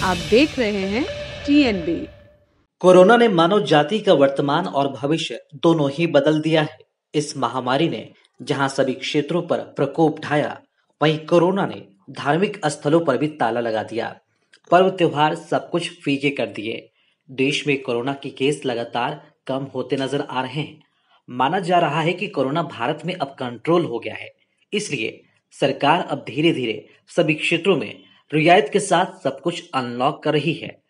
आप देख रहे हैं TNB। कोरोना ने मानव जाति का वर्तमान और भविष्य दोनों ही बदल दिया है। इस महामारी ने जहां सभी क्षेत्रों पर प्रकोप ढाया, वहीं कोरोना ने धार्मिक स्थलों पर भी ताला लगा दिया। पर्व त्योहार सब कुछ फीके कर दिए। देश में कोरोना के केस लगातार कम होते नजर आ रहे हैं। माना जा रहा है कि कोरोना भारत में अब कंट्रोल हो गया है। इसलिए सरकार अब धीरे धीरे सभी क्षेत्रों में रियायत के साथ सब कुछ अनलॉक कर रही है।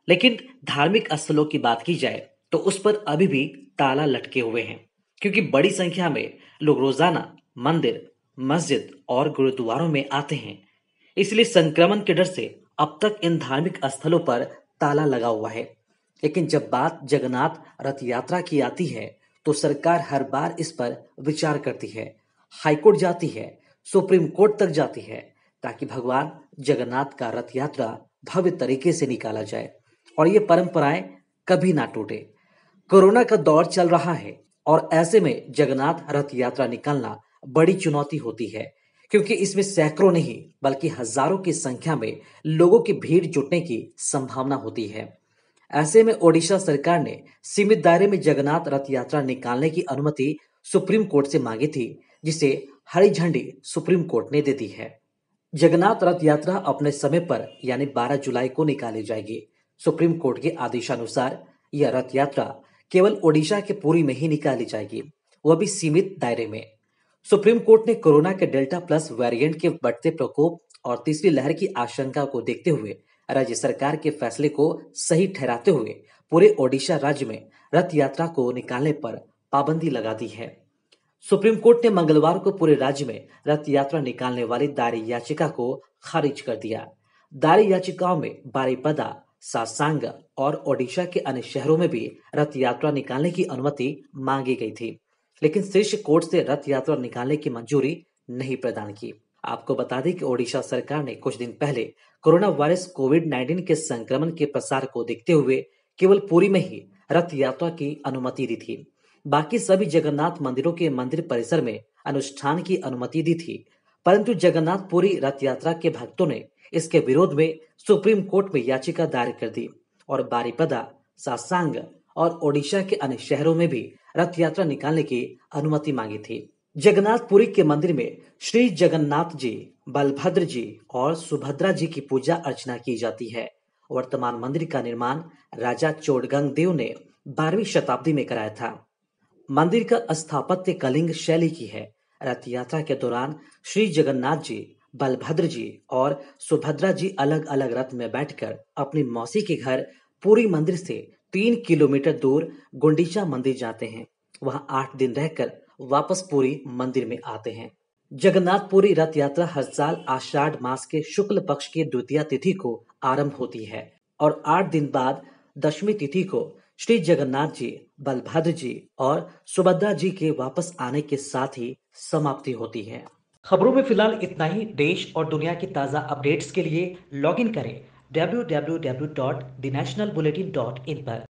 लेकिन धार्मिक स्थलों की बात की जाए तो उस पर अभी भी ताला लटके हुए हैं, क्योंकि बड़ी संख्या में लोग रोजाना मंदिर, मस्जिद और गुरुद्वारों में आते हैं। इसलिए संक्रमण के डर से अब तक इन धार्मिक स्थलों पर ताला लगा हुआ है। लेकिन जब बात जगन्नाथ रथ यात्रा की आती है तो सरकार हर बार इस पर विचार करती है, हाईकोर्ट जाती है, सुप्रीम कोर्ट तक जाती है, ताकि भगवान जगन्नाथ का रथ यात्रा भव्य तरीके से निकाला जाए और ये परंपराएं कभी ना टूटे। कोरोना का दौर चल रहा है और ऐसे में जगन्नाथ रथ यात्रा निकालना बड़ी चुनौती होती है, क्योंकि इसमें सैकड़ों नहीं बल्कि हजारों की संख्या में लोगों की भीड़ जुटने की संभावना होती है। ऐसे में ओडिशा सरकार ने सीमित दायरे में जगन्नाथ रथ यात्रा निकालने की अनुमति सुप्रीम कोर्ट से मांगी थी, जिसे हरी झंडी सुप्रीम कोर्ट ने दे दी है। जगन्नाथ रथ यात्रा अपने समय पर यानी 12 जुलाई को निकाली जाएगी। सुप्रीम कोर्ट के आदेशानुसार यह रथ यात्रा केवल ओडिशा के पुरी में ही निकाली जाएगी, वह भी सीमित दायरे में। सुप्रीम कोर्ट ने कोरोना के डेल्टा प्लस वेरिएंट के बढ़ते प्रकोप और तीसरी लहर की आशंका को देखते हुए राज्य सरकार के फैसले को सही ठहराते हुए पूरे ओडिशा राज्य में रथ यात्रा को निकालने पर पाबंदी लगा दी है। सुप्रीम कोर्ट ने मंगलवार को पूरे राज्य में रथ यात्रा निकालने वाली दायरी याचिका को खारिज कर दिया। दायरी याचिकाओं में बारिपदा, सासांग और ओडिशा के अन्य शहरों में भी रथ यात्रा निकालने की अनुमति मांगी गई थी, लेकिन शीर्ष कोर्ट से रथ यात्रा निकालने की मंजूरी नहीं प्रदान की। आपको बता दें कि ओडिशा सरकार ने कुछ दिन पहले कोरोना वायरस कोविड-19 के संक्रमण के प्रसार को देखते हुए केवल पुरी में ही रथ यात्रा की अनुमति दी थी। बाकी सभी जगन्नाथ मंदिरों के मंदिर परिसर में अनुष्ठान की अनुमति दी थी, परंतु जगन्नाथ पुरी रथ यात्रा के भक्तों ने इसके विरोध में सुप्रीम कोर्ट में याचिका दायर कर दी और बारिपदा, सासांग और ओडिशा के अन्य शहरों में भी रथ यात्रा निकालने की अनुमति मांगी थी। जगन्नाथपुरी के मंदिर में श्री जगन्नाथ जी, बलभद्र जी और सुभद्रा जी की पूजा अर्चना की जाती है। वर्तमान मंदिर का निर्माण राजा चोडगंग देव ने 12वीं शताब्दी में कराया था। मंदिर का स्थापत्य कलिंग शैली की है। रथ यात्रा के दौरान श्री जगन्नाथ जी, बलभद्र जी और सुभद्रा जी अलग अलग रथ में बैठकर अपनी मौसी के घर पुरी मंदिर से 3 किलोमीटर दूर गुंडीचा मंदिर जाते हैं। वहां 8 दिन रहकर वापस पुरी मंदिर में आते हैं। जगन्नाथपुरी रथ यात्रा हर साल आषाढ़ मास के शुक्ल पक्ष की द्वितीया तिथि को आरंभ होती है और 8 दिन बाद दशमी तिथि को श्री जगन्नाथ जी, बलभद्र जी और सुभद्रा जी के वापस आने के साथ ही समाप्ति होती है। खबरों में फिलहाल इतना ही। देश और दुनिया की ताज़ा अपडेट्स के लिए लॉग इन करें www.thenationalbulletin.in पर।